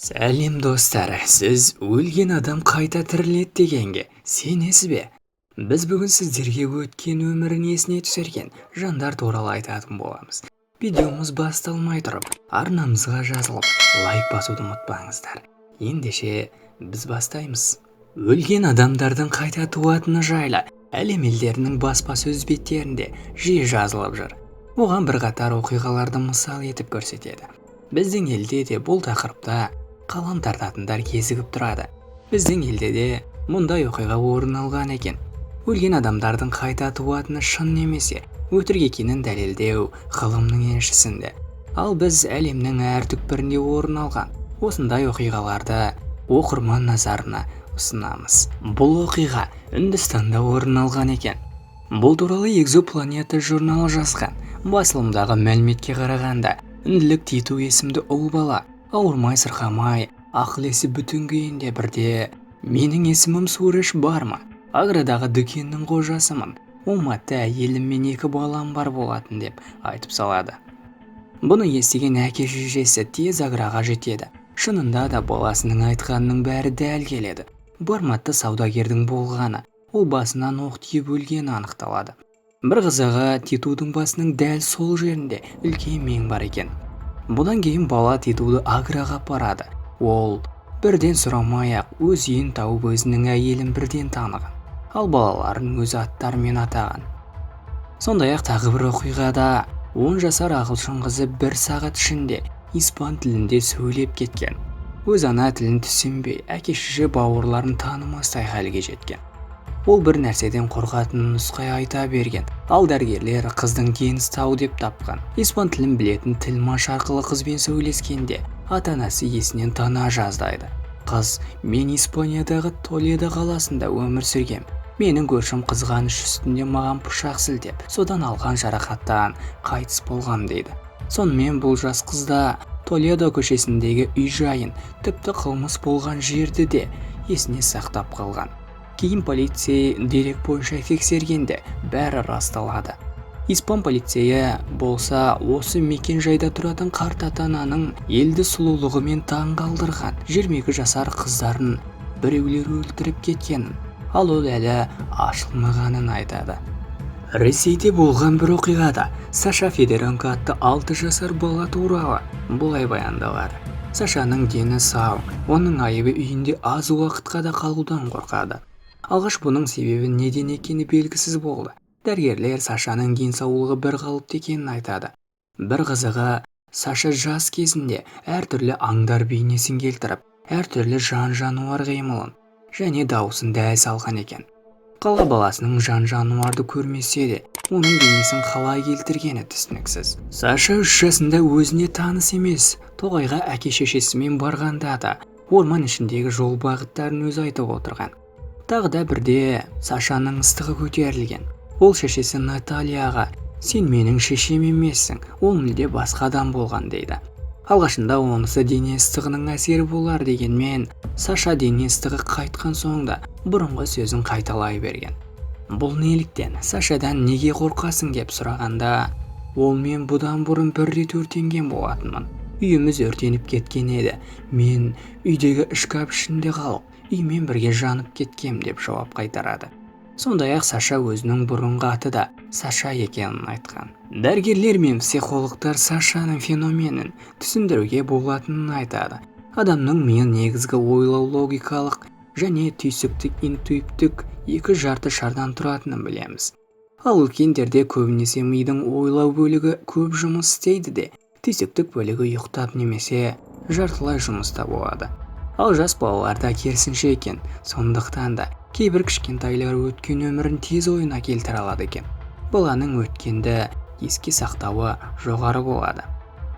Сәлем достар, сіз өлген адам қайта тіріледі дегенге сенесіз бе? Біз бүгін сіздерге өткен өмірін есіне түсірген жандар туралы айтатын боламыз. Видеомыз басталмай тұрып, арнамызға жазылып, лайк басуды ұмытпаңыздар. Ендеше біз бастаймыз. Өлген адамдардың қайта туатыны жайлы әлем елдерінің баспасөз беттерінде жиі жазылып жүр. Оған бірқатар оқиғаларды мысал етіп көрсетеді. Біздің елде де бұл тақырыпта қалам тартатындар кезігіп тұрады. Біздің елде де мұндай оқиға орын алған екен. Өлген адамдардың қайта туатыны шын немесе өтірік екенін дәлелдеу ғылымның еншісінде. Ал біз әлемнің әр түкпірінде орын алған осындай оқиғаларды оқырман назарына ұсынамыз. Бұл оқиға Үндістанда орын алған екен. Бұл туралы Экзопланета журналы жазған. Басылымдағы мәліметке қарағанда, үнділік Титу есімді ұл бала ауырмай сырқамай, ақыл есі бүтін күйінде бірде менің есімім Суреш барма? Аградағы дүкеннің қожасымын. Уматта әйелім мен 2 балам бар болатын деп айтып салады. Бұны естіген әке шешесі тез Аграға жетеді. Шынында да баласының айтқанының бәрі дәл келеді. Барматта саудагердің болғаны, ол басынан оқ тиіп өлгені анықталады. Бір қызығы Титудың басының дәл сол жерінде үлкен мең бар екен. Бұдан кейін бала Титуды Аграға апарады. Ол бірден сұрамай-ақ өз үйін тауып өзінің әйелін бірден таныған. Ал балаларын өз аттарымен атаған. Сондай-ақ тағы бір оқиғада 10 жасар ағылшын қызы 1 сағат ішінде испан тілінде сөйлеп кеткен. Өз ана тілін түсінбей, әке-шеше бауырларын танымастай халге жеткен. Ол бір нәрседен қорқатынын нұсқай айта берген. Ал дәрігерлер қыздың дені сау деп тапқан. Испан тілін білетін тілмаш арқылы қызбен сөйлескенде, ата-анасы есінен тана жаздайды. Қыз: "Мен Испаниядағы Толедо қаласында өмір сүргем. Менің көршім қызғаныш үстінде маған пышақ сілтеп, содан алған жарақаттан қайтыс болғам" дейді. Сонымен бұл жас қызда Толедо көшесіндегі үй-жайын, тіпті қылмыс болған жерді де есіне сақтап қалған. Кейін полиция дерек бойынша тексергенде бәрі расталады. Испан полицейі болса осы мекен жайда тұратын қарт ата-ананың елді сұлулығымен таң қалдырған 22 жасар қыздарын біреулер өлтіріп кеткенін, ал ол әлі ашылмағанын айтады. Ресейде болған бір оқиғада Саша Федоренко атты 6 жасар бала туралы бұлай баяндалады. Сашаның дені сау, оның айыбы үйінде аз уақытқа да қалудан қорқады. Алғаш бұның себебі неден екені белгісіз болды. Дәрігерлер Сашаның денсаулығы бір қалыпты екенін айтады. Бір қызығы, Саша жас кезінде әртүрлі аңдар бейнесін келтіріп, әртүрлі жан-жануар қимылын және дауысын дәл салған екен. Қала баласының жан-жануарды көрмесе де, оның бейнесін қалай келтіргені түсініксіз. Саша 3 жасында өзіне таныс емес, тоғайға әке-шешесімен барғанда да орман ішіндегі жол бағыттарын өзі айтып отырған. Тағы да бірде Сашаның ыстығы көтерілген. Ол шешесі Натальяға: "Сен менің шешем емессің, ол мүлде басқа адам болған" дейді. Алғашында онысы дене ыстығының әсері болар дегенмен, Саша дене ыстығы қайтқан соңда бұрынғы сөзін қайталай берген. Бұл неліктен, Сашадан неге қорқасың деп сұрағанда, ол: "Мен бұдан бұрын бір рет өртенген болатынмын. Үйіміз өртеніп кеткен еді. Мен үйдегі шкаф ішінде қалып, үймен бірге жанып кеткем" деп жауап қайтарады. Сондай-ақ Саша өзінің бұрынғы аты да Саша екенін айтқан. Дәрігерлер мен психологтар Сашаның феноменін түсіндіруге болатынын айтады. Адамның миы негізгі ойлау логикалық және түйсіктік интуиттік 2 жарты шардан тұратынын білеміз. Ал үлкендерде көбінесе мидың ойлау бөлігі көп жұмыс істейді де, түйсіктік бөлігі ұйықтап немесе жартылай жұмыста болады. Ал жас балаларда керісінше екен. Сондықтан да кейбір кішкентайлар өткен өмірін тез ойына келтіре алады екен. Баланың өткенді еске сақтауы жоғары болады.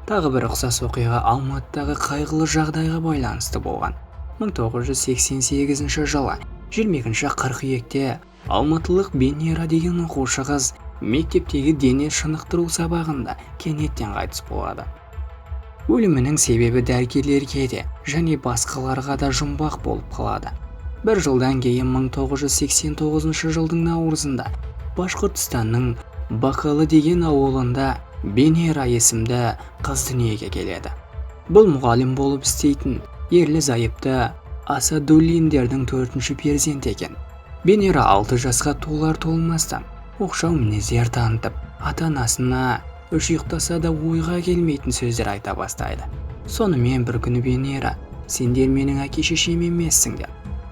Тағы бір ұқсас оқиға Алматыдағы қайғылы жағдайға байланысты болған. 1988 жылы 22 қыркүйекте алматылық Бенера деген оқушы қыз мектептегі дене шынықтыру сабағында кенеттен қайтыс болады. Өлімінің себебі дәрігерлерге де және басқаларға да жұмбақ болып қалады. Бір жылдан кейін 1989 жылдың наурызында Башқұртстанның Бақалы деген ауылында Бенера есімді қыз дүниеге келеді. Бұл мұғалім болып істейтін ерлі зайыпты Асадуллиндердің 4-ші перзенті екен. Венера 6 жасқа толар толмастан оқшау мінездер танытып, ата-анасына үш ұйықтаса да ойға келмейтін сөздер айта бастайды. Сонымен бір күні Венера: сендер менің әке-шешем емессіңдер.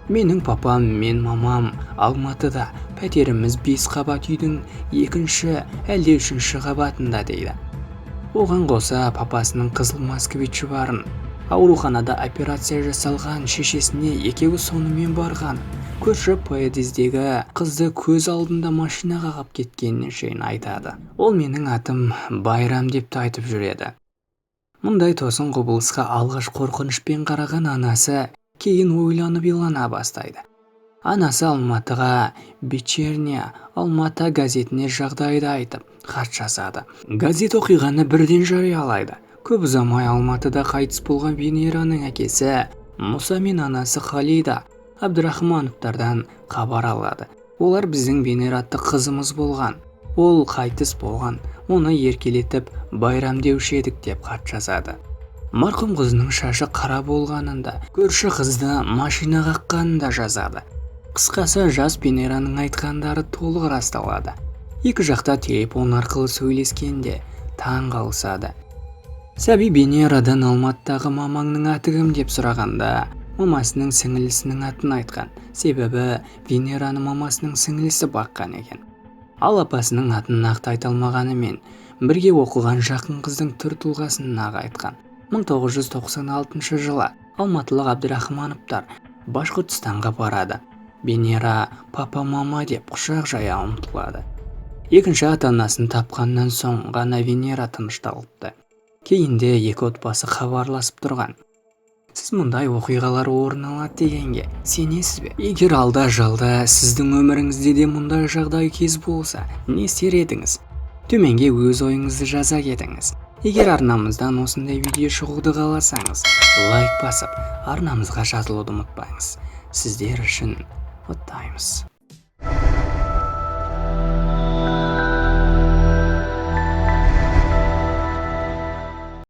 Менің папам, мен мамам Алматыда, пәтеріміз 5 қабат үйдің 2-ші, әлде 3-ші қабатында дейді. Оған қоса папасының қызыл москвичі барын, ауруханада операция жасалған, шешесіне екеуі сонымен барған. Көрші поездегі қызды көз алдында машина қағып кеткеннен шейін айтады. Ол менің атым Байрам деп айтып жүреді. Мұндай тосын құбылысқа алғаш қорқынышпен қараған анасы кейін ойланып илана бастайды. Анасы Алматыға «Вечерняя Алматы» газетіне жағдайды айтып, хат жазады. Газет оқиғаны бірден жариялайды. Көп ұзамай Алматыда қайтыс болған Венераның әкесі Мұса мен анасы Халида Абдрахмановтардан хабар алады. Олар: біздің Венера атты қызымыз болған. Ол қайтыс болған. Оны еркелетіп Байрам деуші едік деп хат жазады. Марқұм қызының шашы қара болғанында, көрші қызды машина қаққанында жазады. Қысқасы, жас Венераның айтқандары толық расталады. Екі жақта телефон арқылы сөйлескенде таң қалысады. Сәби Венерадан Алматыдағы мамаңның аты кім деп сұрағанда, мамасының сіңілісінің атын айтқан. Себебі Венераны мамасының сіңілісі баққан екен. Ал апасының атын нақты айта алмағанымен, бірге оқыған жақын қыздың түр-тұлғасын нақ айтқан. 1996 жылы алматылық Абдрахмановтар Башқұртстанға барады. Венера папа-мама деп құшақ жая ұмтылады. Екінші ата-анасын тапқаннан соң ғана Венера тынышталыпты. Кейінде екі отбасы хабарласып тұрған. Сіз мұндай оқиғалар орын алады дегенге сенесіз бе? Егер алда-жалда сіздің өміріңізде де мұндай жағдай кез болса, не істер едіңіз? Төменге өз ойыңызды жаза кетіңіз. Егер арнамыздан осындай видео шығуды қаласаңыз, лайк басып, арнамызға жазылуды ұмытпаңыз. Сіздер үшін құттықтаймыз.